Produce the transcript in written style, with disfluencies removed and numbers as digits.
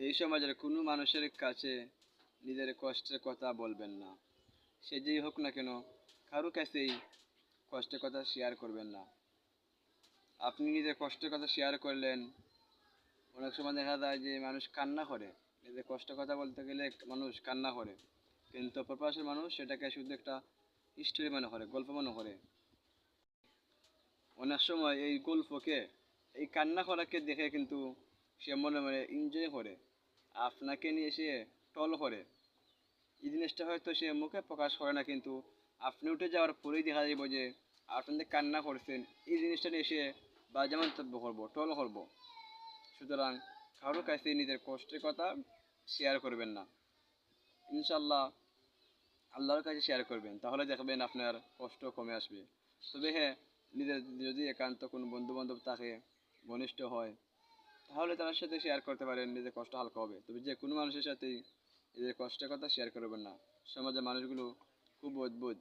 এই সমাজের কোনো মানুষের কাছে নিজের কষ্টের কথা বলবেন না। সে যেই হোক না কেন, কারো কাছেই কষ্টের কথা শেয়ার করবেন না। আপনি নিজের কষ্টের কথা শেয়ার করলেন, অনেক সময় দেখা যায় যে মানুষ কান্না করে। নিজের কষ্টের কথা বলতে গেলে মানুষ কান্না করে, কিন্তু অপর পাশের মানুষ সেটাকে শুধু একটা হিস্টোরি মনে করে, গল্প মনে করে। অনেক সময় এই গল্পকে, এই কান্না করাকে দেখে কিন্তু সে মনে মনে এনজয় করে, আপনাকে নিয়ে সে টল করে। এই জিনিসটা হয়তো সে মুখে প্রকাশ করে না, কিন্তু আপনি উঠে যাওয়ার পরেই দেখা যাবে যে আপনাদের কান্না করছেন, এই জিনিসটা নিয়ে সে বাজে মন্তব্য করবো, টল করবো। সুতরাং কারো কাছে নিজের কষ্টের কথা শেয়ার করবেন না। ইনশাল্লাহ আল্লাহর কাছে শেয়ার করবেন, তাহলে দেখবেন আপনার কষ্ট কমে আসবে। তবে হ্যাঁ, নিজের যদি একান্ত কোনো বন্ধু বান্ধব থাকে, ঘনিষ্ঠ হয়, তাহলে তার সাথে শেয়ার করতে পারেন, নিজের কষ্ট হালকা হবে। তবে যে কোনো মানুষের সাথেই নিজের কষ্টের কথা শেয়ার করবেন না। সমাজের মানুষগুলো খুব অদ্ভুত।